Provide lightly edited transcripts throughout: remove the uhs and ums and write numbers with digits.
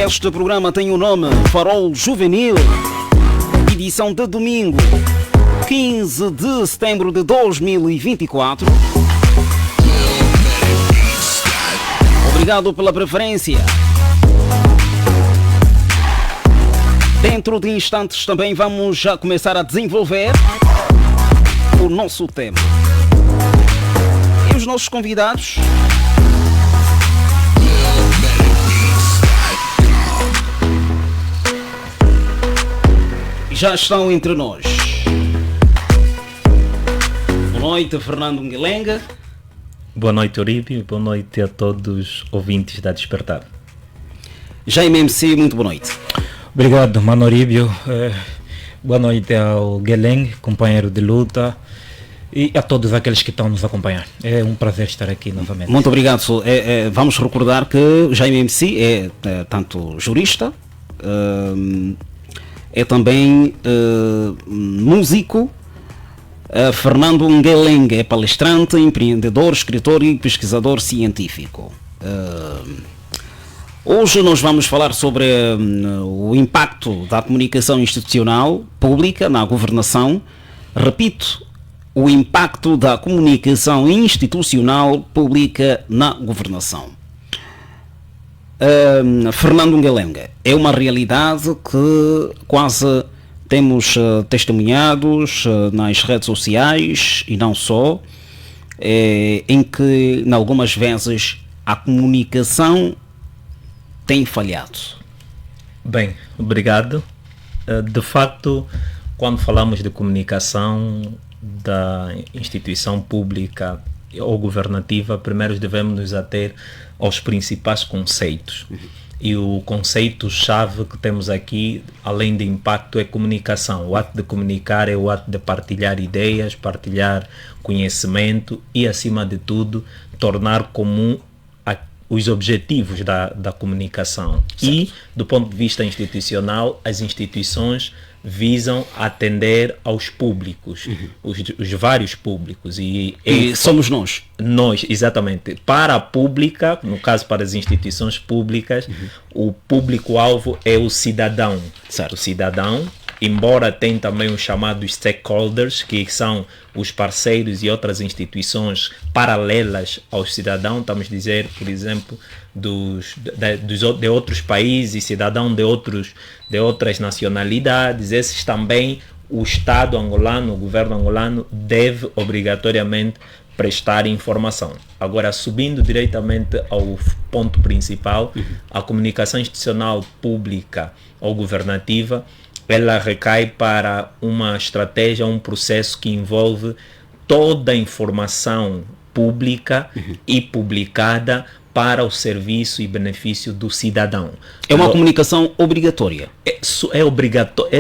Este programa tem o nome Farol Juvenil, edição de domingo, 15 de setembro de 2024. Obrigado pela preferência. Dentro de instantes também vamos já começar a desenvolver o nosso tema. E os nossos convidados já estão entre nós. Boa noite, Fernando Nguelenga. Boa noite, Eurípio. Boa noite a todos os ouvintes da Despertar. Jaime MC, muito boa noite. Obrigado, Mano Eurípio. Boa noite ao Nguelenga, companheiro de luta, e a todos aqueles que estão nos acompanhar. É um prazer estar aqui novamente. Muito obrigado. Vamos recordar que Jaime MC é tanto jurista, é também músico. Fernando Nguelenga é palestrante, empreendedor, escritor e pesquisador científico. Hoje nós vamos falar sobre o impacto da comunicação institucional pública na governação. Repito, o impacto da comunicação institucional pública na governação. Fernando Nguelenga, é uma realidade que quase temos testemunhados nas redes sociais e não só, em que, em algumas vezes, a comunicação tem falhado. Bem, obrigado. De facto, quando falamos de comunicação da instituição pública ou governativa, primeiro devemos nos ater aos principais conceitos. E o conceito-chave que temos aqui, além de impacto, é comunicação. O ato de comunicar é o ato de partilhar ideias, partilhar conhecimento e, acima de tudo, tornar comum os objetivos da comunicação. Certo. E, do ponto de vista institucional, as instituições visam atender aos públicos, os vários públicos. E somos nós. Nós, exatamente. Para a pública, no caso para as instituições públicas, o público-alvo é o cidadão. Certo. O cidadão, embora tenha também os chamados stakeholders, que são os parceiros e outras instituições paralelas aos cidadãos, estamos a dizer, por exemplo, de outros países, cidadãos de outras nacionalidades. Esses também o Estado angolano, o governo angolano, deve obrigatoriamente prestar informação. Agora, subindo diretamente ao ponto principal, a comunicação institucional pública ou governativa, ela recai para uma estratégia, um processo que envolve toda a informação pública e publicada para o serviço e benefício do cidadão. É uma comunicação obrigatória. É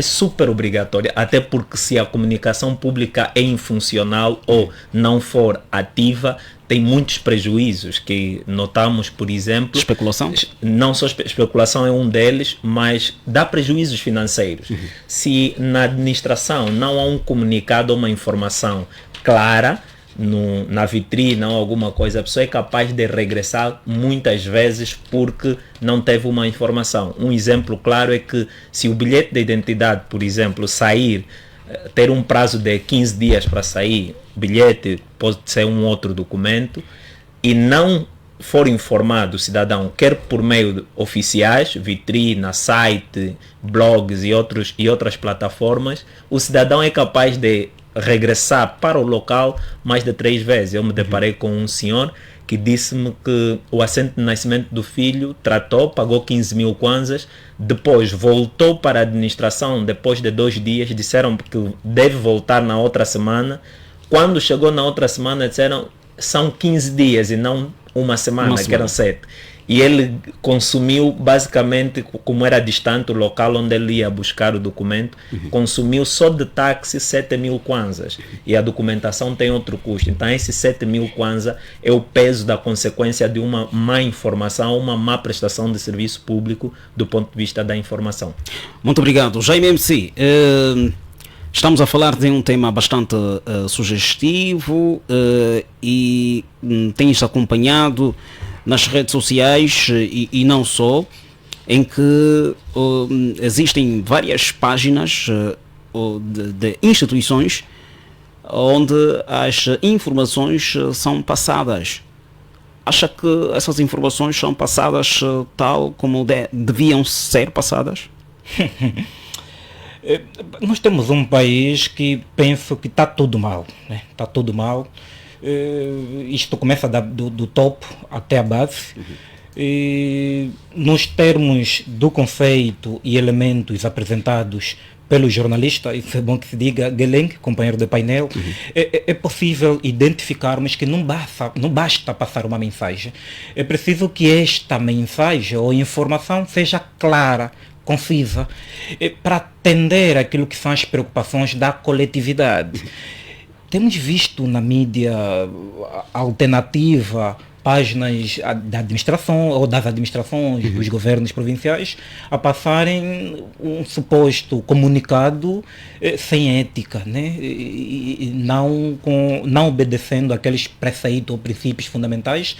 super obrigatória, até porque se a comunicação pública é infuncional ou não for ativa, tem muitos prejuízos que notamos, por exemplo... Especulação? Não só especulação é um deles, mas dá prejuízos financeiros. Se na administração não há um comunicado ou uma informação clara, na vitrine ou alguma coisa, a pessoa é capaz de regressar muitas vezes porque não teve uma informação. Um exemplo claro é que se o bilhete de identidade, por exemplo, sair, ter um prazo de 15 dias para sair, bilhete pode ser um outro documento, e não for informado o cidadão, quer por meio de oficiais, vitrine, site, blogs e outras plataformas, o cidadão é capaz de regressar para o local mais de 3 vezes. Eu me deparei com um senhor que disse-me que o assento de nascimento do filho tratou, pagou 15 mil kwanzas, depois voltou para a administração, depois de 2 dias, disseram que deve voltar na outra semana. Quando chegou na outra semana, disseram são 15 dias e não uma semana, que eram 7. E ele consumiu, basicamente, como era distante o local onde ele ia buscar o documento, consumiu só de táxi 7 mil kwanzas. E a documentação tem outro custo. Então, esses 7 mil kwanzas é o peso da consequência de uma má informação, uma má prestação de serviço público do ponto de vista da informação. Muito obrigado. Jaime MC, estamos a falar de um tema bastante sugestivo e tens acompanhado nas redes sociais e não só, em que existem várias páginas de instituições onde as informações são passadas. Acha que essas informações são passadas tal como deviam ser passadas? Nós temos um país que penso que está tudo mal, né? Está tudo mal. Isto começa do topo até a base. E nos termos do conceito e elementos apresentados pelo jornalista, isso é bom que se diga, Geleng, companheiro de painel, é possível identificarmos que não basta passar uma mensagem. É preciso que esta mensagem ou informação seja clara, concisa, para atender aquilo que são as preocupações da coletividade. Temos visto na mídia alternativa páginas da administração ou das administrações dos governos provinciais a passarem um suposto comunicado sem ética, né? E não obedecendo aqueles preceitos ou princípios fundamentais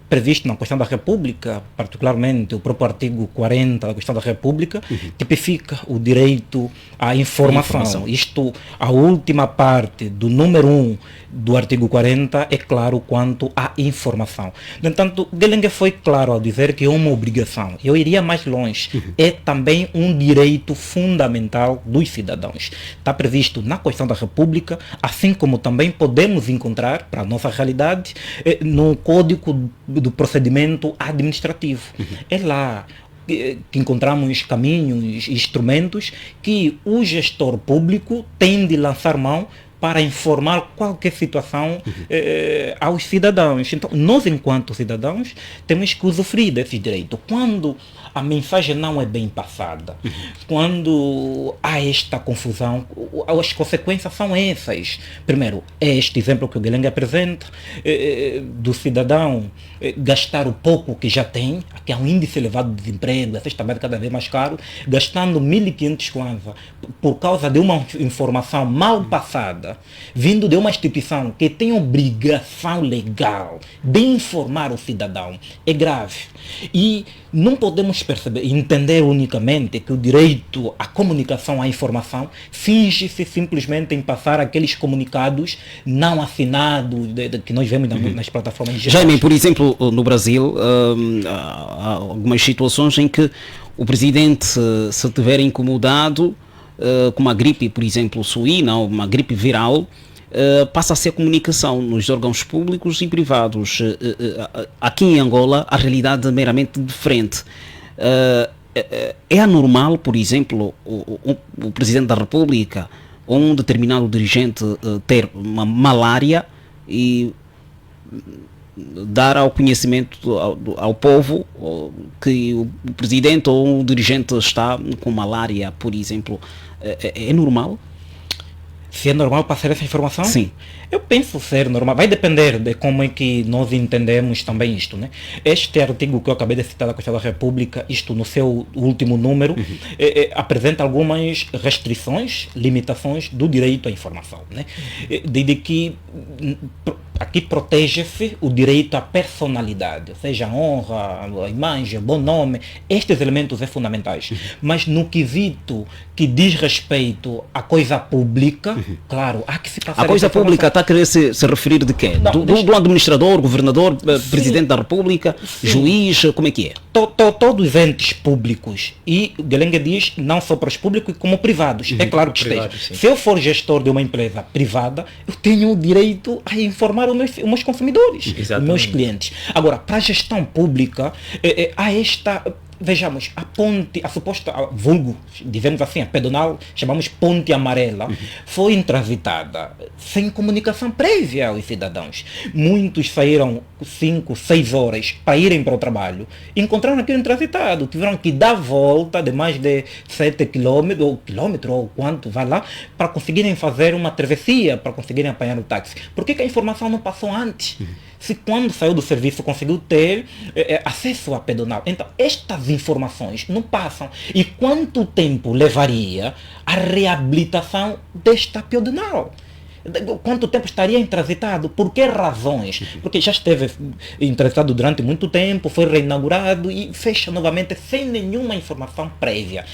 previstos na Constituição da República, particularmente o próprio artigo 40 da Constituição da República, tipifica o direito à informação. Isto, a última parte do número 1 do artigo 40 é claro quanto à informação. No entanto, Geleng foi claro ao dizer que é uma obrigação. Eu iria mais longe. É também um direito fundamental dos cidadãos. Está previsto na Constituição da República, assim como também podemos encontrar, para a nossa realidade, no Código do Procedimento Administrativo. É lá que encontramos caminhos, instrumentos que o gestor público tem de lançar mão para informar qualquer situação aos cidadãos. Então, nós, enquanto cidadãos, temos que usufruir desse direito. Quando a mensagem não é bem passada, quando há esta confusão, as consequências são essas. Primeiro, é este exemplo que o Geleng apresenta, do cidadão gastar o pouco que já tem, que há um índice elevado de desemprego, a cesta básica cada vez mais caro, gastando 1.500 kwanza por causa de uma informação mal passada, vindo de uma instituição que tem obrigação legal de informar o cidadão, é grave. E não podemos entender unicamente que o direito à comunicação, à informação, finge-se simplesmente em passar aqueles comunicados não assinados que nós vemos nas plataformas digitais. Jaime, por exemplo, no Brasil, há algumas situações em que o presidente, se estiver incomodado com uma gripe, por exemplo, suína ou uma gripe viral, passa a ser comunicação nos órgãos públicos e privados. Aqui em Angola, a realidade é meramente diferente. É anormal, por exemplo, o Presidente da República ou um determinado dirigente ter uma malária e dar ao conhecimento ao povo que o Presidente ou o dirigente está com malária, por exemplo. É normal? Se é normal passar essa informação? Sim. Eu penso ser normal. Vai depender de como é que nós entendemos também isto, né? Este artigo que eu acabei de citar da Constituição da República, isto no seu último número, apresenta algumas restrições, limitações do direito à informação, né? De que aqui protege-se o direito à personalidade, ou seja, a honra, a imagem, o bom nome, estes elementos são fundamentais. Mas no quesito que diz respeito à coisa pública, claro, há que se passar. A coisa pública está a querer se referir de quê? Não, do administrador, governador, presidente da República, juiz, como é que é? Todos os entes públicos, e Geleng diz não só para os públicos como privados, é claro que esteja. Se eu for gestor de uma empresa privada, eu tenho o direito a informar os meus consumidores, os meus clientes. Agora, para a gestão pública, há esta... Vejamos, a suposta vulgo, dizemos assim, a pedonal, chamamos ponte amarela, foi intransitada sem comunicação prévia aos cidadãos. Muitos saíram 5, 6 horas para irem para o trabalho, encontraram aquilo intransitado, tiveram que dar volta de mais de 7 quilômetros, ou quanto, vai lá, para conseguirem fazer uma travessia, para conseguirem apanhar o táxi. Por que a informação não passou antes? Se quando saiu do serviço conseguiu ter acesso à pedonal. Então, estas informações não passam. E quanto tempo levaria a reabilitação desta pedonal? Quanto tempo estaria intransitado? Por que razões? Porque já esteve intransitado durante muito tempo, foi reinaugurado e fecha novamente sem nenhuma informação prévia.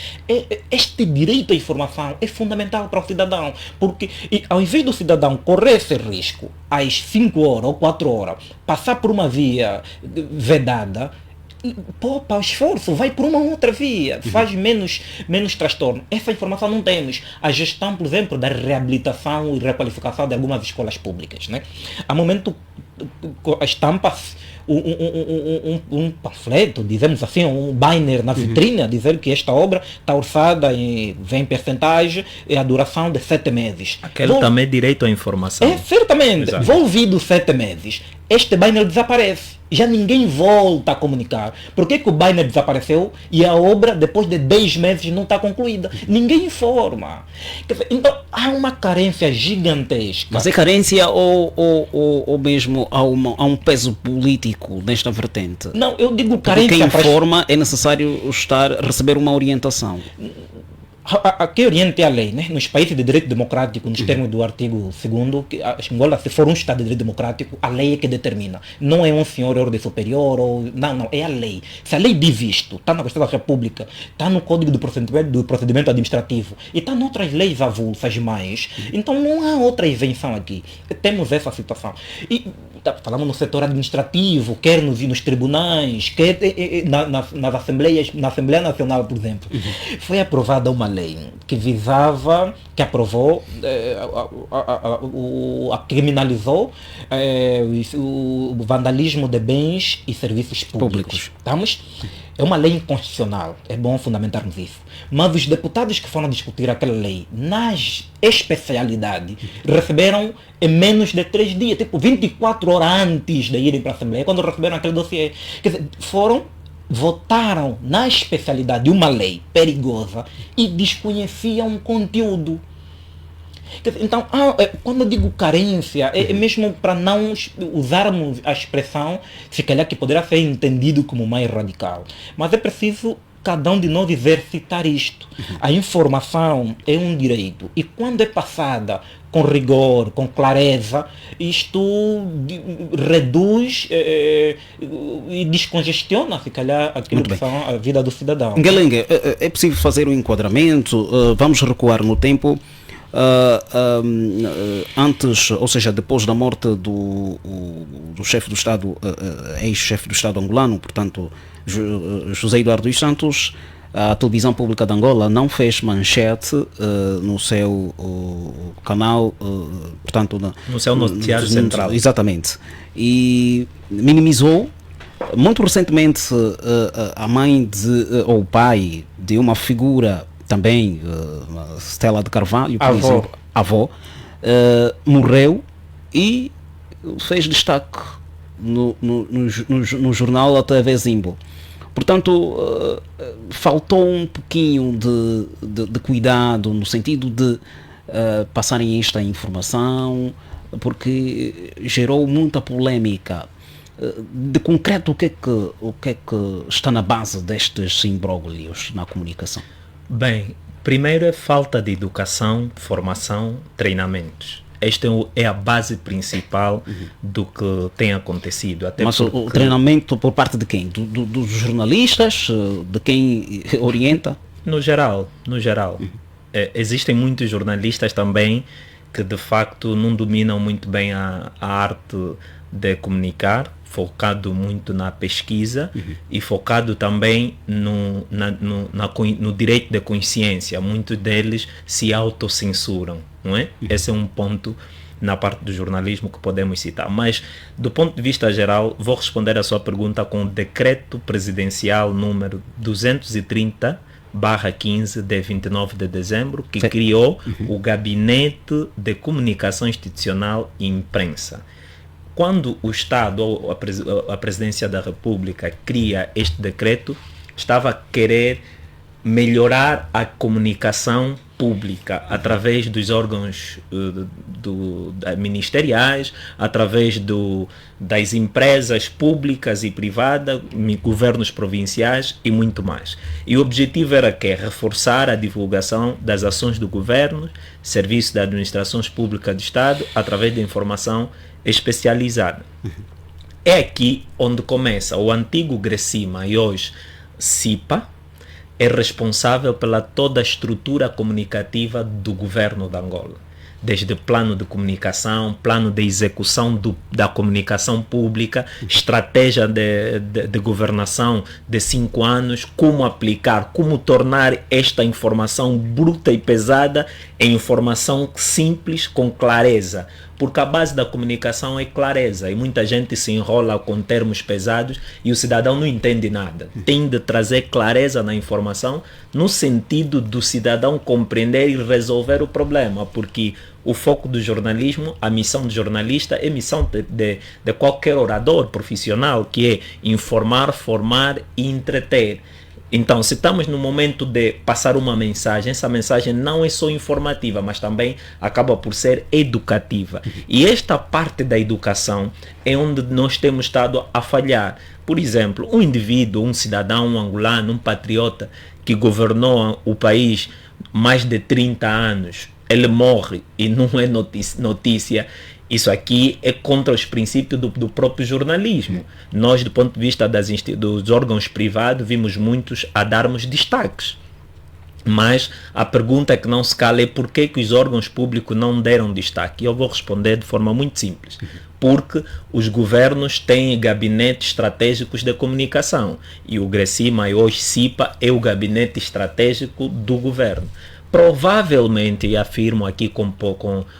Este direito à informação é fundamental para o cidadão, porque ao invés do cidadão correr esse risco às 5 horas ou 4 horas, passar por uma via vedada, poupa o esforço, vai por uma outra via, faz menos transtorno. Essa informação não temos. A gestão, por exemplo, da reabilitação e requalificação de algumas escolas públicas, né? Há momento estampa-se um panfleto, dizemos assim, um banner na vitrine, a dizer que esta obra está orçada vem em percentagem e a duração de 7 meses. Aquele também é direito à informação. Certamente. Exato. Volvido 7 meses, este banner desaparece. Já ninguém volta a comunicar. Por que o banner desapareceu e a obra, depois de 10 meses, não está concluída? Ninguém informa. Quer dizer, então, há uma carência gigantesca. Mas é carência ou mesmo há um peso político nesta vertente? Não, eu digo Porque carência. quem informa é necessário receber uma orientação. A que oriente a lei, né? Nos países de direito democrático, nos termos do artigo 2º, que a Angola, se for um Estado de direito democrático, a lei é que determina. Não é um senhor de ordem superior, não, é a lei. Se a lei diz isto, está na Constituição da República, está no Código do Procedimento Administrativo e está noutras leis avulsas mais, então não há outra isenção aqui. Temos essa situação. E falamos no setor administrativo, quer nos tribunais, quer nas assembleias, na Assembleia Nacional, por exemplo. Foi aprovada uma lei que aprovou, criminalizou o vandalismo de bens e serviços públicos. Estamos? É uma lei inconstitucional, é bom fundamentarmos isso. Mas os deputados que foram discutir aquela lei, nas especialidades, receberam em menos de 3 dias, tipo 24 horas antes de irem para a Assembleia, quando receberam aquele dossiê. Quer dizer, votaram na especialidade de uma lei perigosa e desconheciam o conteúdo. Então, quando eu digo carência, é mesmo para não usarmos a expressão, se calhar que poderá ser entendido como mais radical. Mas é preciso cada um de nós exercitar isto. A informação é um direito e quando é passada com rigor, com clareza, isto reduz e descongestiona, se calhar, aquilo que são a vida do cidadão. Ngelenga, é possível fazer um enquadramento? Vamos recuar no tempo. Antes, ou seja, depois da morte do chefe do Estado, ex-chefe do Estado angolano, portanto, José Eduardo dos Santos, a televisão pública de Angola não fez manchete no seu canal, portanto, no seu noticiário central. Exatamente. E minimizou. Muito recentemente, a mãe ou o pai de uma figura também, Stella de Carvalho, por exemplo, avó, morreu e fez destaque no jornal da TV Zimbo. Portanto, faltou um pouquinho de cuidado no sentido de passarem esta informação, porque gerou muita polémica. De concreto, o que é que está na base destes imbróglios na comunicação? Bem, primeiro é falta de educação, formação, treinamentos. Esta é a base principal do que tem acontecido. Até mas o treinamento por parte de quem? Dos jornalistas? De quem orienta? No geral. Existem muitos jornalistas também que de facto não dominam muito bem a arte de comunicar, focado muito na pesquisa e focado também no direito de consciência. Muitos deles se autocensuram, não é? Esse é um ponto na parte do jornalismo que podemos citar. Mas, do ponto de vista geral, vou responder a sua pergunta com o decreto presidencial número 230/15 de 29 de dezembro, que criou o Gabinete de Comunicação Institucional e Imprensa. Quando o Estado ou a Presidência da República cria este decreto, estava a querer melhorar a comunicação pública através dos órgãos ministeriais, através das empresas públicas e privadas, governos provinciais e muito mais. E o objetivo era que? Reforçar a divulgação das ações do governo, serviços das administrações públicas do Estado, através da informação especializada. É aqui onde começa o antigo GRECIMA e hoje CIPA, é responsável pela toda a estrutura comunicativa do governo de Angola. Desde plano de comunicação, plano de execução da comunicação pública, estratégia de governação de 5 anos, como aplicar, como tornar esta informação bruta e pesada em informação simples, com clareza. Porque a base da comunicação é clareza e muita gente se enrola com termos pesados e o cidadão não entende nada. Tem de trazer clareza na informação no sentido do cidadão compreender e resolver o problema, porque o foco do jornalismo, a missão do jornalista é missão de qualquer orador profissional, que é informar, formar e entreter. Então, se estamos no momento de passar uma mensagem, essa mensagem não é só informativa, mas também acaba por ser educativa. E esta parte da educação é onde nós temos estado a falhar. Por exemplo, um indivíduo, um cidadão, um angolano, um patriota que governou o país mais de 30 anos, ele morre e não é notícia. Isso aqui é contra os princípios do próprio jornalismo. Nós, do ponto de vista dos órgãos privados, vimos muitos a darmos destaques. Mas a pergunta que não se cala é por que os órgãos públicos não deram destaque. E eu vou responder de forma muito simples. Porque os governos têm gabinetes estratégicos de comunicação. E o GRECIMA, e hoje CIPA, é o gabinete estratégico do governo. Provavelmente, e afirmo aqui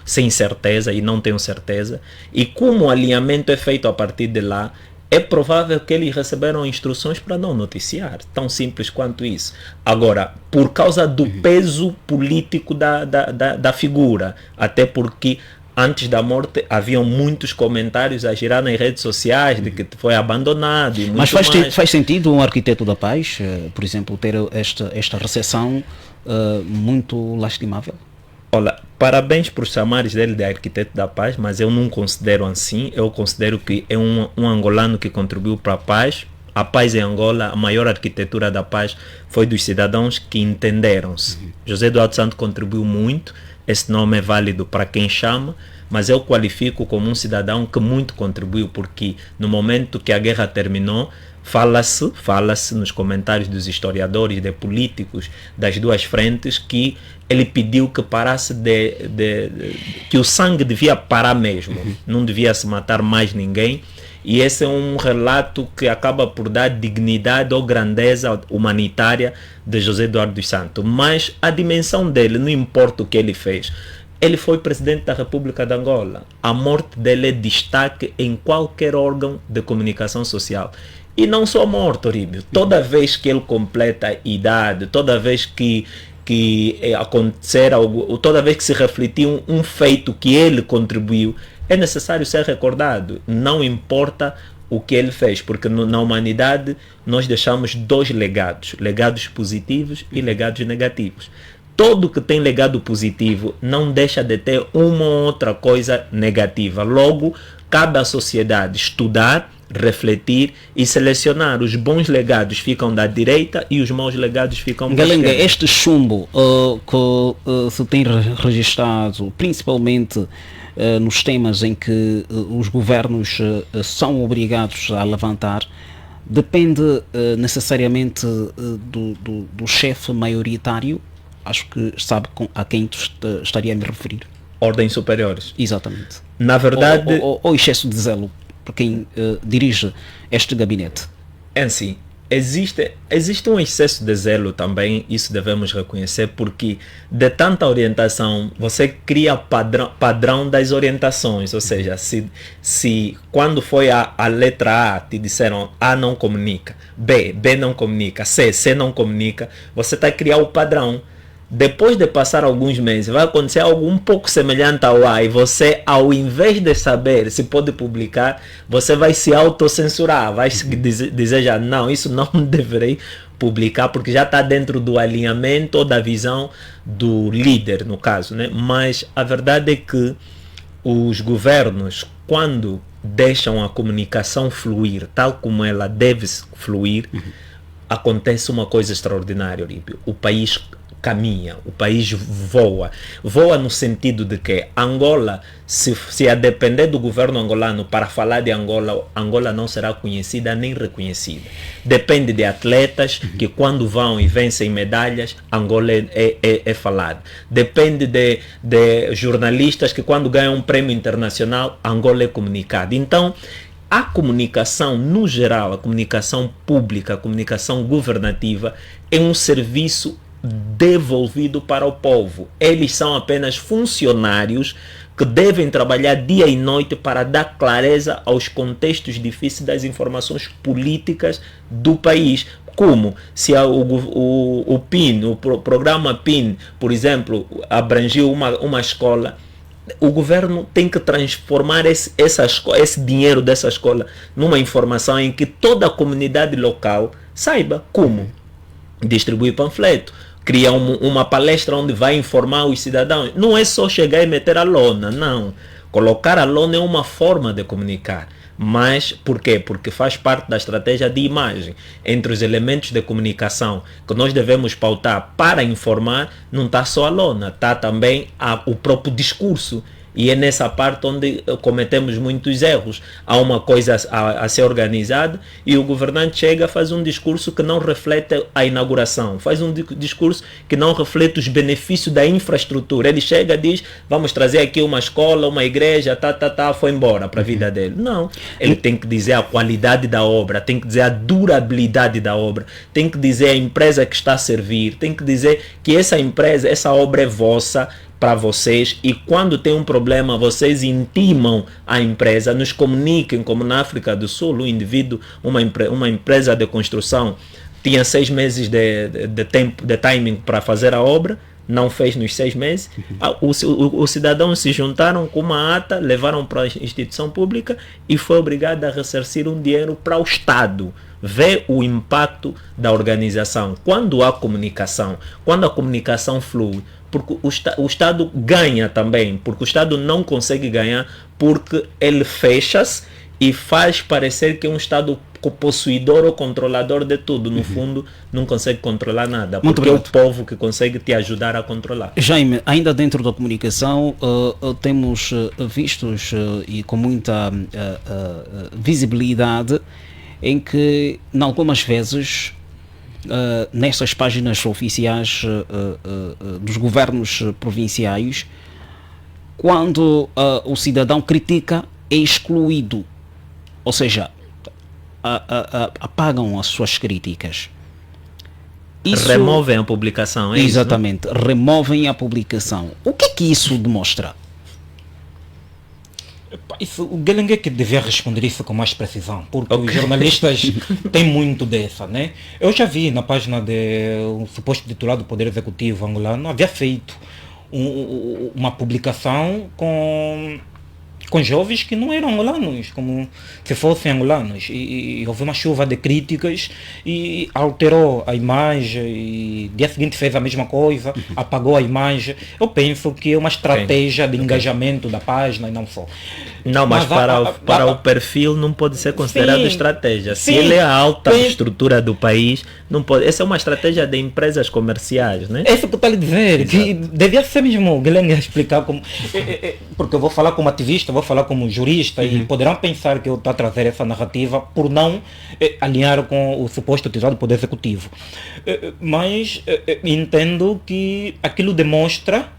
sem certeza, e não tenho certeza, e como o alinhamento é feito a partir de lá, é provável que eles receberam instruções para não noticiar. Tão simples quanto isso. Agora, por causa do peso político da figura, até porque antes da morte haviam muitos comentários a girar nas redes sociais de que foi abandonado. E mas faz sentido um arquiteto da paz, por exemplo, ter esta recepção muito lastimável? Olha, parabéns por chamares dele de arquiteto da paz, mas eu não considero assim. Eu considero que é um angolano que contribuiu para a paz. A paz em Angola, a maior arquitetura da paz foi dos cidadãos que entenderam-se. José Eduardo Santos contribuiu muito. Esse nome é válido para quem chama, mas eu qualifico como um cidadão que muito contribuiu, porque no momento que a guerra terminou, fala-se nos comentários dos historiadores, de políticos das duas frentes, que ele pediu que parasse que o sangue devia parar mesmo, não devia se matar mais ninguém. E esse é um relato que acaba por dar dignidade ou grandeza humanitária de José Eduardo dos Santos. Mas a dimensão dele, não importa o que ele fez. Ele foi presidente da República de Angola. A morte dele é destaque em qualquer órgão de comunicação social. E não só a morte, Oríbio. Toda vez que ele completa a idade, toda vez que acontecer algo, toda vez que se refletir um feito que ele contribuiu, é necessário ser recordado. Não importa o que ele fez, porque na humanidade nós deixamos 2 legados. Legados positivos e legados negativos. Todo que tem legado positivo não deixa de ter uma ou outra coisa negativa. Logo, cabe à sociedade estudar, refletir e selecionar. Os bons legados ficam da direita e os maus legados ficam da esquerda. Este chumbo que se tem registrado, principalmente nos temas em que os governos são obrigados a levantar, depende necessariamente do chefe maioritário. Acho que sabe a quem estaria a me referir. Ordens superiores. Exatamente. Na verdade... Ou excesso de zelo por quem dirige este gabinete. É assim, existe um excesso de zelo também, isso devemos reconhecer, porque de tanta orientação, você cria padrão das orientações, ou seja, se quando foi a letra A, te disseram A não comunica, B não comunica, C não comunica, você está a criar o padrão. Depois de passar alguns meses, vai acontecer algo um pouco semelhante ao A, e você, ao invés de saber se pode publicar, você vai se autocensurar, vai dizer já, não, isso não deverei publicar, porque já está dentro do alinhamento ou da visão do líder, no caso, né? Mas a verdade é que os governos, quando deixam a comunicação fluir tal como ela deve fluir, acontece uma coisa extraordinária, Olímpio. O país caminha, o país voa. Voa no sentido de que Angola, se a depender do governo angolano para falar de Angola, Angola não será conhecida nem reconhecida. Depende de atletas que quando vão e vencem medalhas, Angola é falado. Depende de jornalistas que quando ganham um prêmio internacional, Angola é comunicado. Então, a comunicação, no geral, a comunicação pública, a comunicação governativa, é um serviço devolvido para o povo. Eles são apenas funcionários que devem trabalhar dia e noite para dar clareza aos contextos difíceis das informações políticas do país. Como se o PIN, o programa PIN, por exemplo, abrangiu uma escola, o governo tem que transformar esse dinheiro dessa escola numa informação em que toda a comunidade local saiba como distribuir panfleto, criar uma palestra onde vai informar os cidadãos. Não é só chegar e meter a lona, não. Colocar a lona é uma forma de comunicar. Mas por quê? Porque faz parte da estratégia de imagem. Entre os elementos de comunicação que nós devemos pautar para informar, não está só a lona, está também o próprio discurso. E é nessa parte onde cometemos muitos erros. Há uma coisa a ser organizada e o governante chega, faz um discurso que não reflete a inauguração, faz um discurso que não reflete os benefícios da infraestrutura. Ele chega e diz, vamos trazer aqui uma escola, uma igreja, foi embora para a vida dele. Não, ele tem que dizer a qualidade da obra, tem que dizer a durabilidade da obra, tem que dizer a empresa que está a servir, tem que dizer que essa empresa, essa obra é vossa, para vocês, e quando tem um problema vocês intimam a empresa, nos comuniquem, como na África do Sul, um indivíduo, uma empresa de construção tinha 6 meses de tempo, de timing para fazer a obra, não fez nos 6 meses, os cidadãos se juntaram com uma ata, levaram para a instituição pública e foi obrigado a ressarcir um dinheiro para o Estado. Vê o impacto da organização. Quando há comunicação, quando a comunicação flui, porque o Estado ganha também, porque o Estado não consegue ganhar porque ele fecha-se e faz parecer que é um Estado possuidor ou controlador de tudo. No fundo, não consegue controlar nada, porque é o povo que consegue te ajudar a controlar. Jaime, ainda dentro da comunicação, temos vistos e com muita visibilidade em que, em algumas vezes, nestas páginas oficiais dos governos provinciais, quando o cidadão critica, é excluído, ou seja, apagam as suas críticas. Removem a publicação, é exatamente, isso, removem a publicação. O que é que isso demonstra? Isso, o Guelengue que devia responder isso com mais precisão, porque os jornalistas têm muito dessa, né? Eu já vi na página do suposto titular do Poder Executivo angolano, havia feito uma publicação com jovens que não eram angolanos, como se fossem angolanos, e houve uma chuva de críticas e alterou a imagem, e dia seguinte fez a mesma coisa, apagou a imagem. Eu penso que é uma estratégia de engajamento da página e não só. Não, mas para o perfil não pode ser considerado estratégia. Se ele é a alta estrutura do país, não pode. Essa é uma estratégia de empresas comerciais, né? É isso que eu estou a lhe dizer, que devia ser mesmo o Guilherme explicar como. Porque eu vou falar como ativista, vou falar como jurista, e poderão pensar que eu estou a trazer essa narrativa por não alinhar com o suposto titular do Poder Executivo. Mas entendo que aquilo demonstra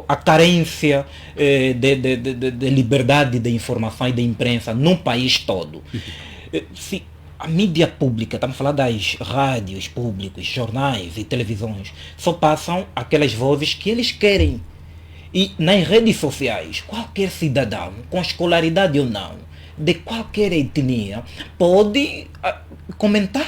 a carência de liberdade de informação e de imprensa no país todo. Se a mídia pública, estamos a falar das rádios públicas, jornais e televisões, só passam aquelas vozes que eles querem. E nas redes sociais, qualquer cidadão, com escolaridade ou não, de qualquer etnia pode comentar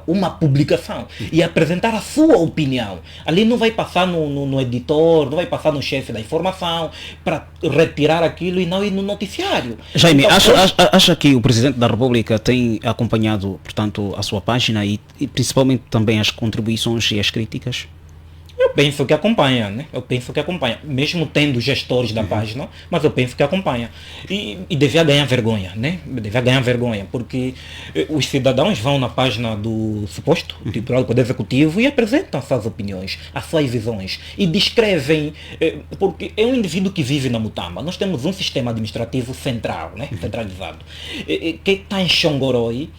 uma publicação e apresentar a sua opinião. Ali não vai passar no editor, não vai passar no chefe da informação para retirar aquilo e não ir no noticiário. Jaime, Então, acha que o Presidente da República tem acompanhado, portanto, a sua página e principalmente também as contribuições e as críticas? Eu penso que acompanha, né? Eu penso que acompanha, mesmo tendo gestores da página, mas eu penso que acompanha. E devia ganhar vergonha, né? Devia ganhar vergonha, porque os cidadãos vão na página do suposto titular do Poder Executivo e apresentam suas opiniões, as suas visões, e descrevem, porque é um indivíduo que vive na Mutamba. Nós temos um sistema administrativo central, né? Centralizado, que está em Xongoroi,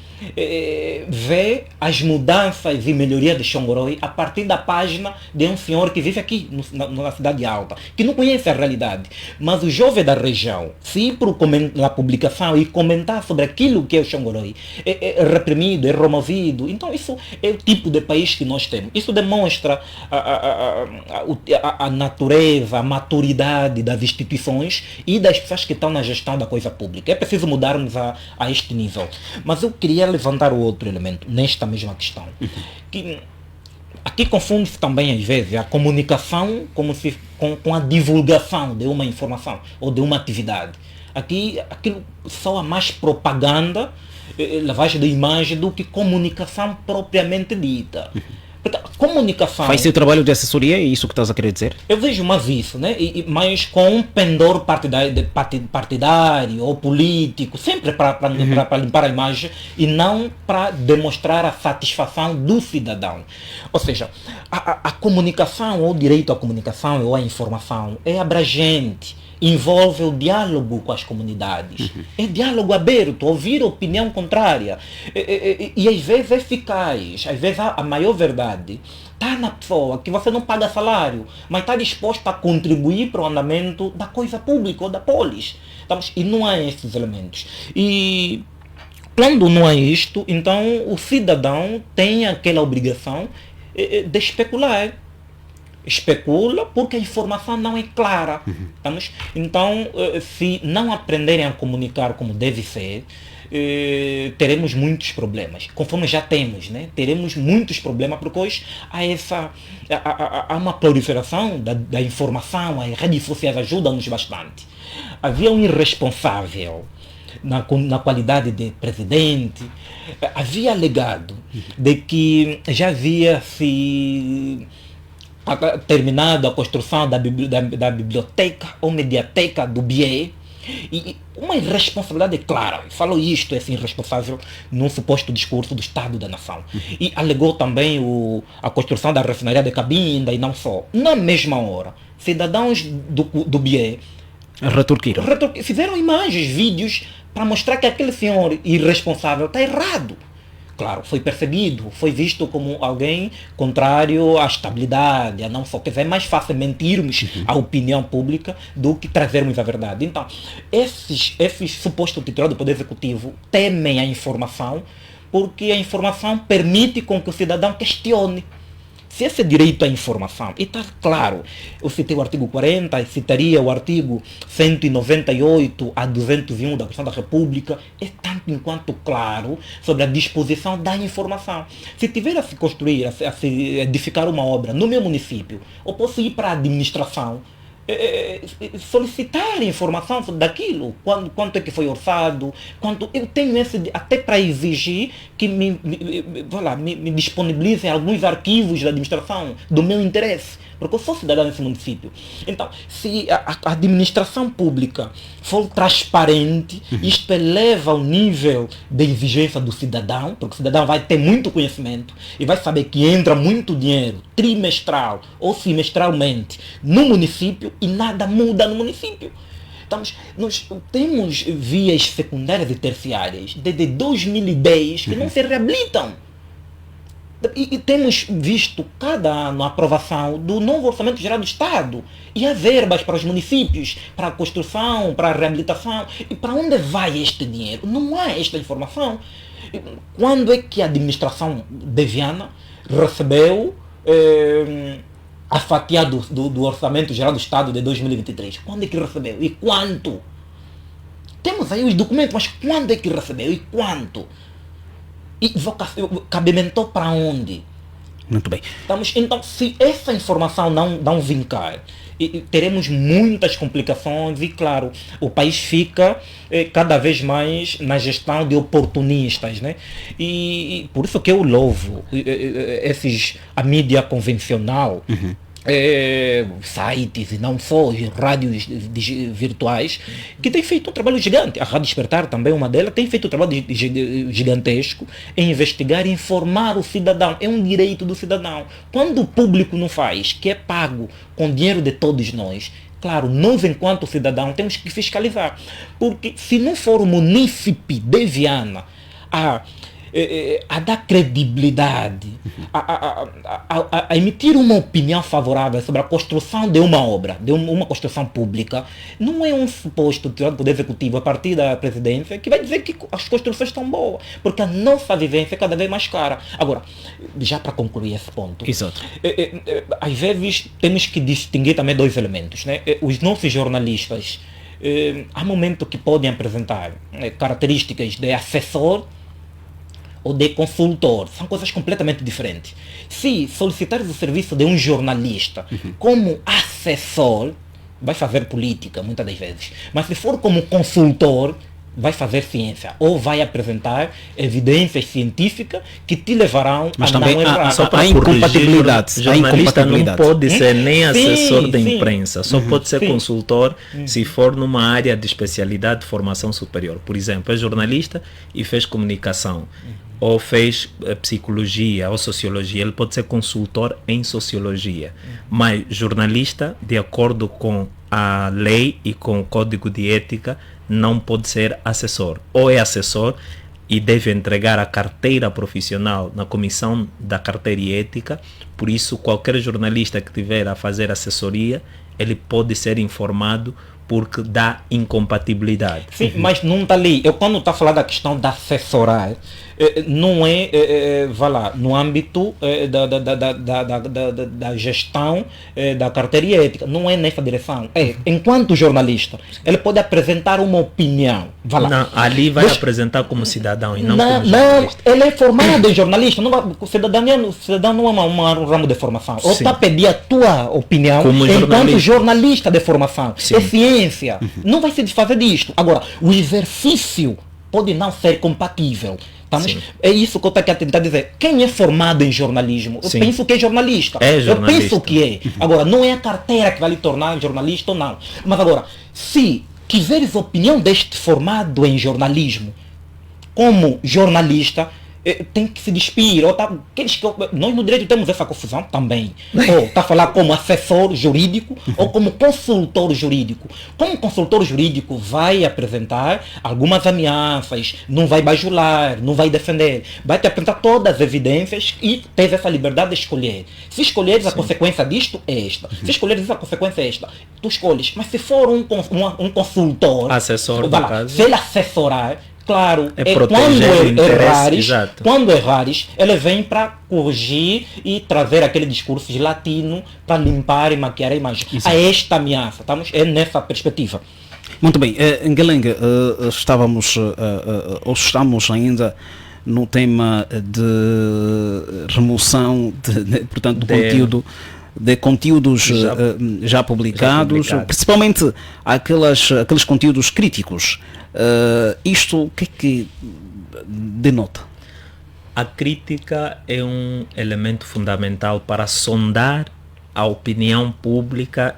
vê as mudanças e melhorias de Xongoroi a partir da página de um senhor que vive aqui na Cidade Alta, que não conhece a realidade. Mas o jovem da região, se ir para a publicação e comentar sobre aquilo que é o Xongoroi, é reprimido, é removido. Então isso é o tipo de país que nós temos. Isso demonstra a natureza, a maturidade das instituições e das pessoas que estão na gestão da coisa pública. É preciso mudarmos a este nível. Mas eu queria levantar o outro elemento nesta mesma questão. Que aqui confunde-se também às vezes a comunicação com a divulgação de uma informação ou de uma atividade. Aqui aquilo soa mais propaganda, lavagem de imagem do que comunicação propriamente dita. Porque a comunicação... Faz seu trabalho de assessoria, é isso que estás a querer dizer? Eu vejo mais isso, né? Mas com um pendor partidário ou político, sempre para limpar a imagem e não para demonstrar a satisfação do cidadão. Ou seja, a comunicação, ou o direito à comunicação ou à informação é abrangente, envolve o diálogo com as comunidades. É diálogo aberto, ouvir a opinião contrária. E às vezes é eficaz, às vezes a maior verdade está na pessoa que você não paga salário, mas está disposta a contribuir para o andamento da coisa pública ou da polis. E não há esses elementos. E quando não há isto, então o cidadão tem aquela obrigação de especular. Especula porque a informação não é clara. Então, se não aprenderem a comunicar como deve ser, teremos muitos problemas. Conforme já temos, né? Teremos muitos problemas porque hoje há uma proliferação da informação, as redes sociais ajudam-nos bastante. Havia um irresponsável na qualidade de presidente, havia alegado de que já havia se terminado a construção da biblioteca ou mediateca do BIE, e uma irresponsabilidade clara. Falou isto, esse irresponsável, num suposto discurso do Estado da Nação. E alegou também a construção da refinaria de Cabinda e não só. Na mesma hora, cidadãos do BIE fizeram imagens, vídeos para mostrar que aquele senhor irresponsável está errado. Claro, foi perseguido, foi visto como alguém contrário à estabilidade, a não só. Quer dizer, é mais fácil mentirmos à opinião pública do que trazermos a verdade. Então, esses supostos titulares do Poder Executivo temem a informação porque a informação permite com que o cidadão questione. Se esse direito à informação, e está claro, eu citei o artigo 40, citaria o artigo 198 a 201 da Constituição da República, é tanto enquanto claro sobre a disposição da informação. Se tiver a se construir, a se edificar uma obra no meu município, eu posso ir para a administração, solicitar informação daquilo, quanto é que foi orçado, eu tenho até para exigir que me disponibilizem alguns arquivos da administração do meu interesse, porque eu sou cidadão desse município. Então, se a administração pública for transparente, isto eleva o nível de exigência do cidadão, porque o cidadão vai ter muito conhecimento e vai saber que entra muito dinheiro trimestral ou semestralmente no município e nada muda no município. Nós temos vias secundárias e terciárias desde 2010 que não se reabilitam. E temos visto cada ano a aprovação do novo Orçamento Geral do Estado e as verbas para os municípios, para a construção, para a reabilitação. E para onde vai este dinheiro? Não há esta informação. Quando é que a administração deviana recebeu a fatia do Orçamento Geral do Estado de 2023? Quando é que recebeu? E quanto? Temos aí os documentos, mas quando é que recebeu e quanto? E cabimentou para onde? Muito bem. Então, se essa informação não vincar, teremos muitas complicações e, claro, o país fica cada vez mais na gestão de oportunistas, né? E por isso que eu louvo a mídia convencional, sites e não só, rádios virtuais, que tem feito um trabalho gigante. A Rádio Despertar também, uma delas, tem feito um trabalho gigantesco em investigar e informar o cidadão. É um direito do cidadão. Quando o público não faz, que é pago com dinheiro de todos nós, claro, nós enquanto cidadão temos que fiscalizar. Porque se não for o munícipe de Viana a dar credibilidade, a emitir uma opinião favorável sobre a construção de uma obra, de uma construção pública, não é um suposto do Poder Executivo a partir da presidência que vai dizer que as construções estão boas, porque a nossa vivência é cada vez mais cara. Agora, já para concluir esse ponto, Exato. Às vezes temos que distinguir também dois elementos, né? Os nossos jornalistas, há momentos que podem apresentar características de assessor ou de consultor, são coisas completamente diferentes. Se solicitares o serviço de um jornalista como assessor, vai fazer política muitas das vezes, mas se for como consultor, vai fazer ciência ou vai apresentar evidências científicas que te levarão mas a também não errar. Só para incompatibilidade. corrigir, jornalista não pode ser nem assessor da sim. imprensa, só pode ser consultor se for numa área de especialidade de formação superior. Por exemplo, é jornalista e fez comunicação, ou fez psicologia ou sociologia, ele pode ser consultor em sociologia, mas jornalista, de acordo com a lei e com o código de ética, não pode ser assessor. Ou é assessor e deve entregar a carteira profissional na comissão da carteira e ética. Por isso, qualquer jornalista que tiver a fazer assessoria, ele pode ser informado porque dá incompatibilidade. Sim, mas não está ali. Eu quando está a falar da questão da assessorar, não vai lá, no âmbito da gestão da carteira e ética, não é nessa direção. Enquanto jornalista, ele pode apresentar uma opinião. Vai lá. Não, ali vai apresentar como cidadão e não como Não, jornalista. ele é formado em jornalista. O cidadão não é um ramo de formação. Ou está a pedir a tua opinião Como enquanto jornalista de formação. Sim. É ciência. Não vai se desfazer disto. Agora, o exercício pode não ser compatível. É isso que eu estou aqui a tentar dizer. Quem é formado em jornalismo, eu penso que é jornalista. Eu penso que é. Agora, não é a carteira que vai lhe tornar jornalista ou não. Mas agora, se quiseres a opinião deste formado em jornalismo, como jornalista, tem que se despir. Nós no direito temos essa confusão também. Ou está a falar como assessor jurídico ou como consultor jurídico. Como consultor jurídico vai apresentar algumas ameaças, não vai bajular, não vai defender. Vai te apresentar todas as evidências e tens essa liberdade de escolher. Se escolheres a consequência disto, é esta. Se escolheres a consequência é esta. Tu escolhes. Mas se for um consultor, assessor, se ele assessorar, claro, quando errares, ele vem para corrigir e trazer aquele discurso latino para limpar e maquiar a imagem. A esta ameaça, é nessa perspectiva. Muito bem, Ngaleng, estamos ainda no tema de remoção portanto, de conteúdos já publicados, principalmente aqueles conteúdos críticos. Isto o que é que denota? A crítica é um elemento fundamental para sondar a opinião pública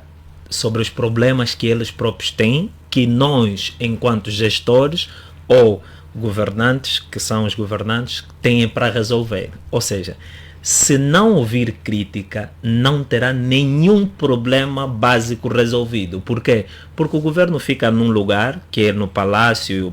sobre os problemas que eles próprios têm, que nós, enquanto gestores ou governantes, que são os governantes, têm para resolver. Ou seja, se não ouvir crítica, não terá nenhum problema básico resolvido. Por quê? Porque o governo fica num lugar, que é no palácio,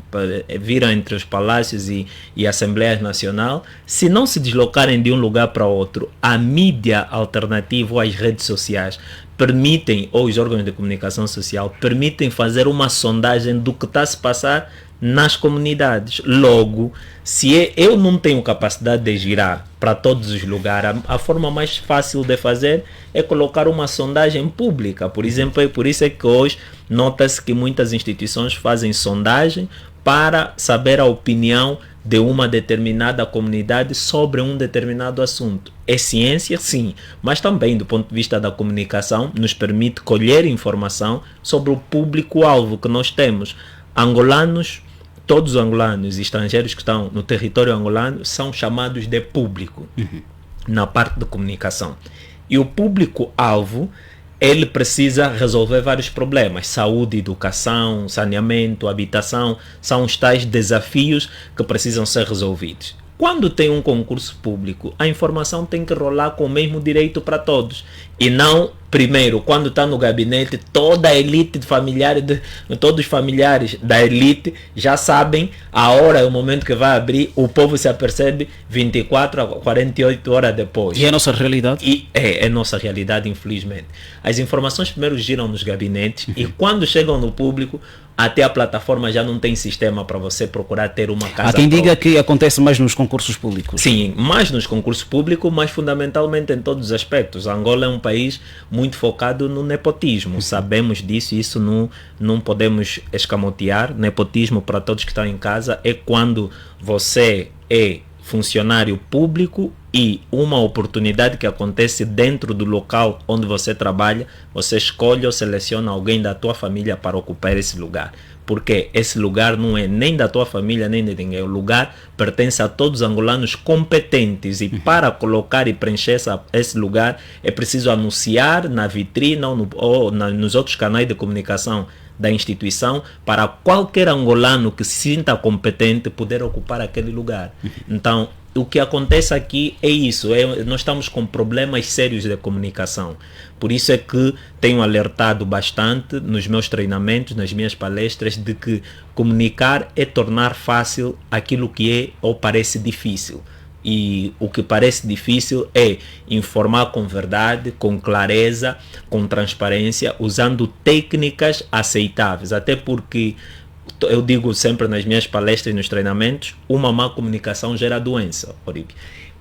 viram entre os palácios e a Assembleia Nacional. Se não se deslocarem de um lugar para outro, a mídia alternativa ou as redes sociais permitem, ou os órgãos de comunicação social, permitem fazer uma sondagem do que está a se passar nas comunidades. Logo, se eu não tenho capacidade de girar para todos os lugares, a forma mais fácil de fazer é colocar uma sondagem pública. Por exemplo, por isso é que hoje nota-se que muitas instituições fazem sondagem para saber a opinião de uma determinada comunidade sobre um determinado assunto. É ciência, sim, mas também do ponto de vista da comunicação nos permite colher informação sobre o público-alvo que nós temos. Angolanos, todos os angolanos e estrangeiros que estão no território angolano são chamados de público na parte da comunicação. E o público-alvo, ele precisa resolver vários problemas: saúde, educação, saneamento, habitação. São os tais desafios que precisam ser resolvidos. Quando tem um concurso público, a informação tem que rolar com o mesmo direito para todos. E não, primeiro, quando está no gabinete, toda a elite de familiares, todos os familiares da elite já sabem a hora e o momento que vai abrir, o povo se apercebe 24 a 48 horas depois. E é a nossa realidade? E é nossa realidade, infelizmente. As informações primeiro giram nos gabinetes e quando chegam no público, até a plataforma já não tem sistema para você procurar ter uma casa. Há quem própria. diga que acontece mais nos concursos públicos. Sim, mais nos concursos públicos, mas fundamentalmente em todos os aspectos. A Angola é um país muito focado no nepotismo. Sabemos disso e isso não podemos escamotear. Nepotismo, para todos que estão em casa, é quando você é funcionário público e uma oportunidade que acontece dentro do local onde você trabalha, você escolhe ou seleciona alguém da tua família para ocupar esse lugar. Porque esse lugar não é nem da tua família, nem de ninguém. O lugar pertence a todos os angolanos competentes. E para colocar e preencher esse lugar, é preciso anunciar na vitrine ou nos outros canais de comunicação da instituição, para qualquer angolano que se sinta competente poder ocupar aquele lugar. Então, o que acontece aqui é isso, nós estamos com problemas sérios de comunicação. Por isso é que tenho alertado bastante nos meus treinamentos, nas minhas palestras, de que comunicar é tornar fácil aquilo que é ou parece difícil. E o que parece difícil é informar com verdade, com clareza, com transparência, usando técnicas aceitáveis. Até porque eu digo sempre nas minhas palestras e nos treinamentos, uma má comunicação gera doença.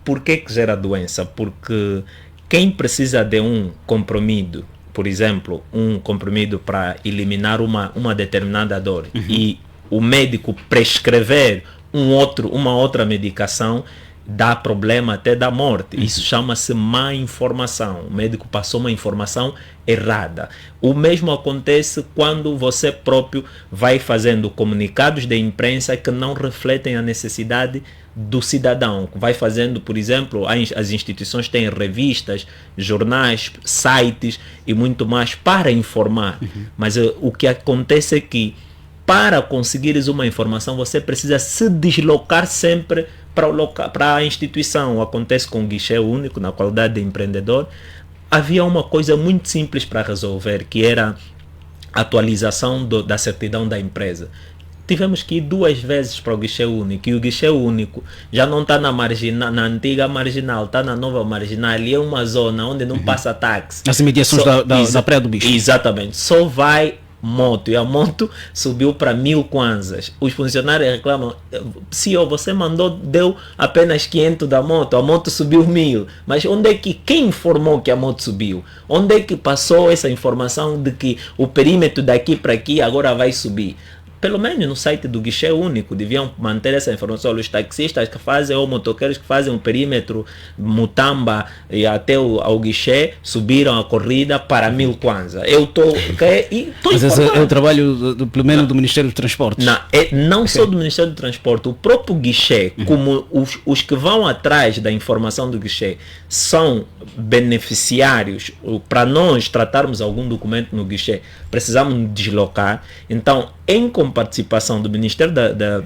Por que gera doença? Porque quem precisa de um comprimido, por exemplo, um comprimido para eliminar uma determinada dor, e o médico prescrever uma outra medicação, dá problema até da morte. Isso chama-se má informação. O médico passou uma informação errada. O mesmo acontece quando você próprio vai fazendo comunicados de imprensa que não refletem a necessidade do cidadão. Vai fazendo, por exemplo, as instituições têm revistas, jornais, sites e muito mais para informar. Mas o que acontece é que para conseguires uma informação, você precisa se deslocar sempre para a instituição. Acontece com o guichê único, na qualidade de empreendedor. Havia uma coisa muito simples para resolver, que era a atualização da certidão da empresa. Tivemos que ir 2 vezes para o guichê único, e o guichê único já não está na antiga marginal, está na nova marginal, e é uma zona onde não passa táxi. As imediações da Praia do Bicho. Exatamente. Só vai moto, e a moto subiu para 1000 kwanzas. Os funcionários reclamam: CEO, você deu apenas 500 da moto, a moto subiu 1000. Mas quem informou que a moto subiu? Onde é que passou essa informação de que o perímetro daqui para aqui agora vai subir? Pelo menos no site do guichê único deviam manter essa informação. Os taxistas que fazem, ou motoqueiros que fazem um perímetro Mutamba e até ao guichê, subiram a corrida para 1000 kwanza. Eu estou Mas esse é o trabalho pelo menos do Ministério dos Transportes. Não só do Ministério do Transporte. O próprio guichê, como os que vão atrás da informação do guichê são beneficiários, para nós tratarmos algum documento no guichê, precisamos nos deslocar. Então, com participação do Ministério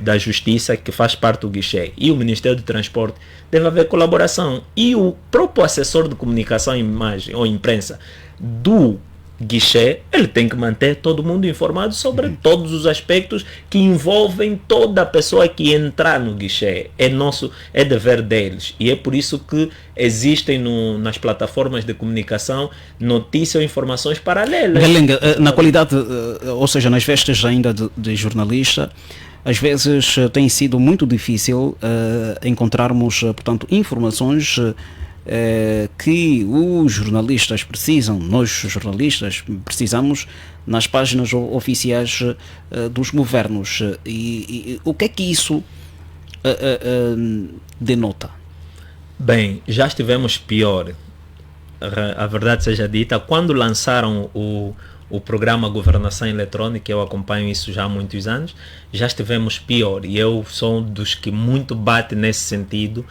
da Justiça, que faz parte do guichê, e o Ministério do Transporte, deve haver colaboração. E o próprio assessor de comunicação e imagem, ou imprensa, do guichê, ele tem que manter todo mundo informado sobre todos os aspectos que envolvem toda a pessoa que entrar no guichê. É dever deles. E é por isso que existem nas plataformas de comunicação notícias ou informações paralelas. Galenga, na qualidade, ou seja, nas vestes ainda de jornalista, às vezes tem sido muito difícil encontrarmos, portanto, informações que os jornalistas precisam, nós jornalistas precisamos nas páginas oficiais dos governos. E o que é que isso denota? Bem, já estivemos pior, a verdade seja dita, quando lançaram o programa Governação Eletrônica, eu acompanho isso já há muitos anos, já estivemos pior, e eu sou um dos que muito bate nesse sentido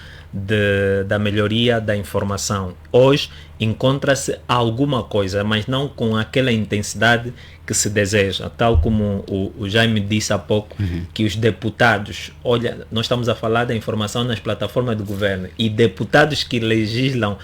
da melhoria da informação. Hoje encontra-se alguma coisa, mas não com aquela intensidade que se deseja, tal como o Jaime disse há pouco, que os deputados, olha, nós estamos a falar da informação nas plataformas de governo, e deputados que legislam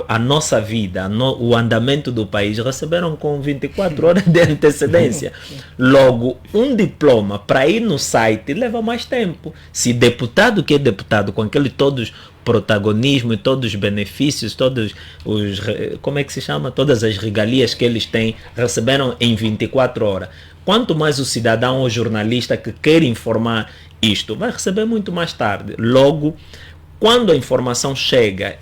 a nossa vida, o andamento do país, receberam com 24 horas de antecedência. Logo, um diploma para ir no site leva mais tempo. Se deputado que é deputado, com aquele todos protagonismo e todos os benefícios, todos os, como é que se chama? Todas as regalias que eles têm, receberam em 24 horas. Quanto mais o cidadão ou jornalista que quer informar isto, vai receber muito mais tarde. Logo, quando a informação chega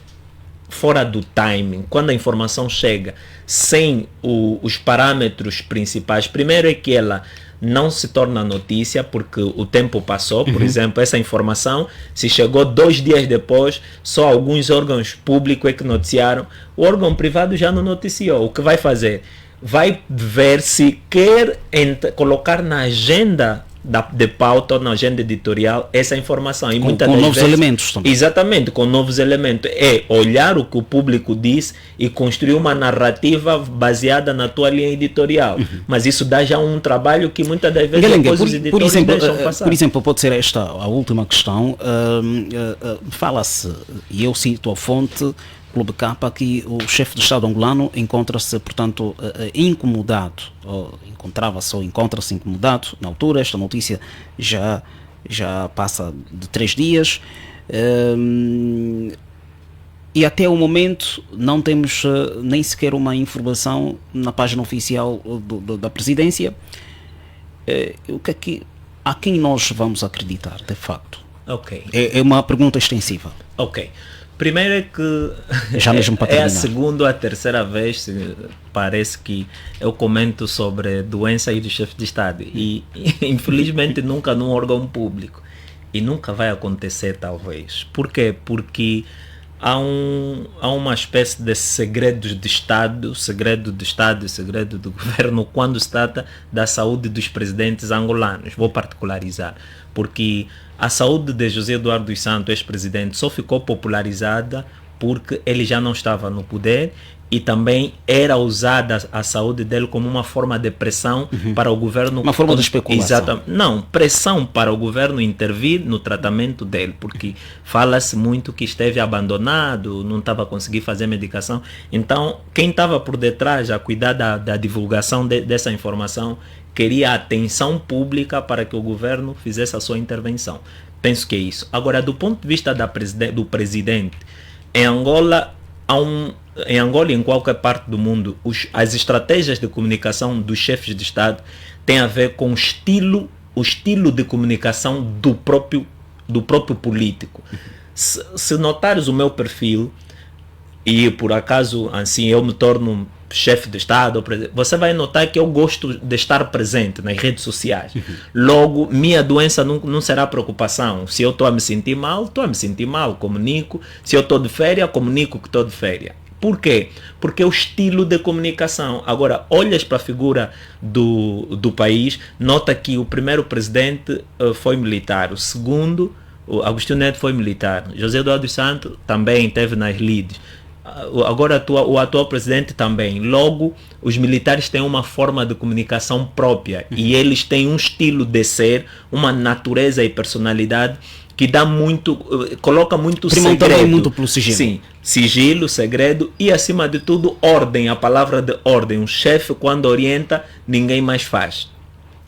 fora do timing, quando a informação chega sem os parâmetros principais, primeiro é que ela não se torna notícia porque o tempo passou. Por exemplo, essa informação, se chegou 2 dias depois, só alguns órgãos públicos é que noticiaram, o órgão privado já não noticiou. O que vai fazer? Vai ver se quer colocar na agenda de pauta, na agenda editorial, essa informação. E com muitas novos vezes, elementos também. Exatamente, com novos elementos. É olhar o que o público diz e construir uma narrativa baseada na tua linha editorial. Mas isso dá já um trabalho que muitas das vezes depois os editores deixam passar. Por exemplo, pode ser esta a última questão. Fala-se, e eu cito a fonte, Clube Capa, que o chefe de Estado angolano encontra-se, portanto, incomodado, ou encontrava-se ou encontra-se incomodado na altura. Esta notícia já passa de 3 dias, e até o momento não temos nem sequer uma informação na página oficial da presidência. O que é que, a quem nós vamos acreditar, de facto? Ok. É uma pergunta extensiva. Ok. Primeiro é que já mesmo para é a segunda ou a terceira vez, parece que eu comento sobre doença aí do chefe de Estado, e infelizmente nunca num órgão público, e nunca vai acontecer talvez. Por quê? Porque há uma espécie de segredo de Estado e segredo do governo quando se trata da saúde dos presidentes angolanos. Vou particularizar, porque a saúde de José Eduardo dos Santos, ex-presidente, só ficou popularizada porque ele já não estava no poder, e também era usada a saúde dele como uma forma de pressão para o governo. Uma forma de especulação. Exatamente. Não, pressão para o governo intervir no tratamento dele, porque fala-se muito que esteve abandonado, não estava conseguindo fazer medicação. Então, quem estava por detrás a cuidar da divulgação dessa informação queria atenção pública para que o governo fizesse a sua intervenção. Penso que é isso. Agora, do ponto de vista do presidente, em Angola e em qualquer parte do mundo, as estratégias de comunicação dos chefes de Estado têm a ver com o estilo de comunicação do próprio político. Se notares o meu perfil, e por acaso assim eu me torno chefe de Estado, você vai notar que eu gosto de estar presente nas redes sociais. Logo, minha doença não será preocupação. Se eu estou a me sentir mal, comunico. Se eu estou de férias, comunico que estou de férias. Por quê? Porque é o estilo de comunicação. Agora, olhas para a figura do país, nota que o primeiro presidente foi militar, o segundo, o Agostinho Neto, foi militar, José Eduardo dos Santos também esteve nas lides. Agora o atual presidente também. Logo, os militares têm uma forma de comunicação própria, e eles têm um estilo de ser, uma natureza e personalidade que dá muito, coloca muito segredo. Muito pelo sigilo. Sim, sigilo, segredo e, acima de tudo, ordem. A palavra de ordem. Um chefe, quando orienta, ninguém mais faz.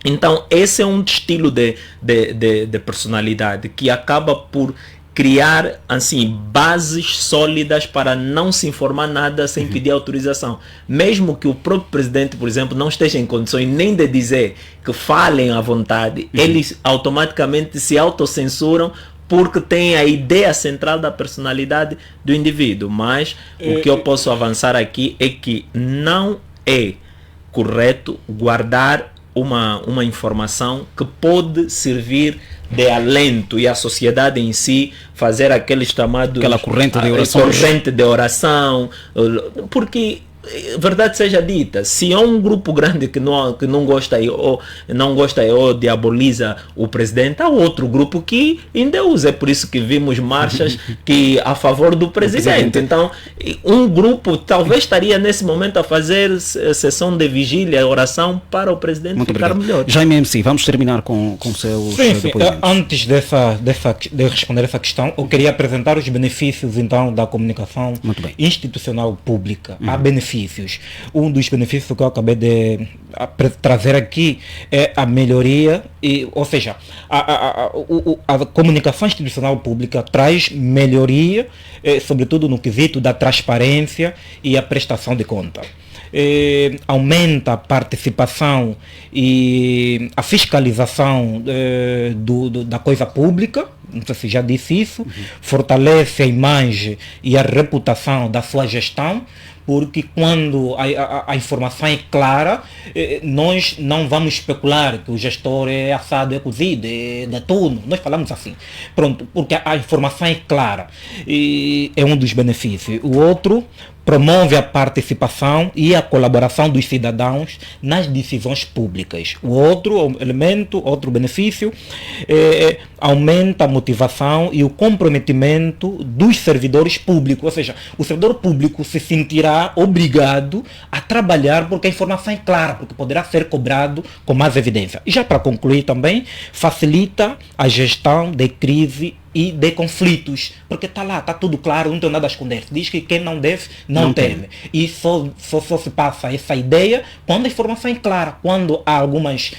Então, esse é um estilo de personalidade que acaba por criar assim bases sólidas para não se informar nada sem pedir autorização. Mesmo que o próprio presidente, por exemplo, não esteja em condições nem de dizer que falem à vontade, eles automaticamente se autocensuram porque tem a ideia central da personalidade do indivíduo. Mas o que eu posso avançar aqui é que não é correto guardar uma informação que pode servir de alento e a sociedade em si fazer aqueles chamados aquela corrente de oração, porque verdade seja dita, se há um grupo grande que não gosta ou diaboliza o presidente, há outro grupo que endeusa. É por isso que vimos marchas que a favor do presidente. Então, um grupo talvez estaria nesse momento a fazer sessão de vigília, oração para o presidente muito ficar obrigado. melhor. Jaime MC, vamos terminar com seus depoimentos. Antes de responder essa questão, eu queria apresentar os benefícios então da comunicação institucional pública. Há benefícios. Um dos benefícios que eu acabei de trazer aqui é a melhoria, ou seja, a comunicação institucional pública traz melhoria, sobretudo no quesito da transparência e a prestação de conta. Aumenta a participação e a fiscalização da coisa pública, não sei se já disse isso, fortalece a imagem e a reputação da sua gestão, porque quando a informação é clara, nós não vamos especular que o gestor é assado, é cozido, é de turno, nós falamos assim. Pronto, porque a informação é clara, e é um dos benefícios. O outro, promove a participação e a colaboração dos cidadãos nas decisões públicas. O outro elemento, outro benefício, aumenta a motivação e o comprometimento dos servidores públicos, ou seja, o servidor público se sentirá obrigado a trabalhar porque a informação é clara, porque poderá ser cobrado com mais evidência. E já para concluir também, facilita a gestão de crise e de conflitos, porque está lá, está tudo claro, não tem nada a esconder. Diz que quem não deve, não teme. E só se passa essa ideia quando a informação é clara, quando há alguns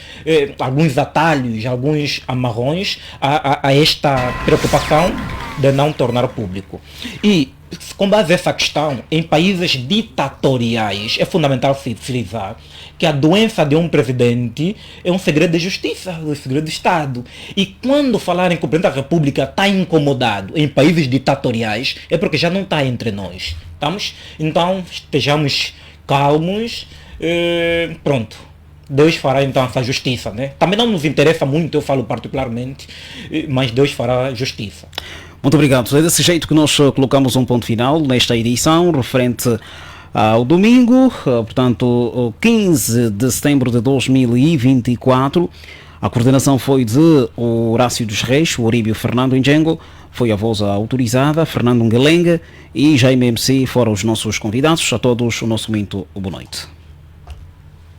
atalhos, alguns amarrões a esta preocupação de não tornar público. E com base nessa questão, em países ditatoriais, é fundamental se frisar que a doença de um presidente é um segredo de justiça, um segredo de Estado. E quando falarem que o presidente da República está incomodado em países ditatoriais, é porque já não está entre nós. Então, estejamos calmos. Pronto. Deus fará então essa justiça, né? Também não nos interessa muito, eu falo particularmente, mas Deus fará justiça. Muito obrigado. É desse jeito que nós colocamos um ponto final nesta edição referente ao domingo, portanto, 15 de setembro de 2024. A coordenação foi de Horácio dos Reis, o Oríbio Fernando Njengo, foi a voz autorizada, Fernando Ngelenga e Jaime MC foram os nossos convidados. A todos o nosso muito boa noite.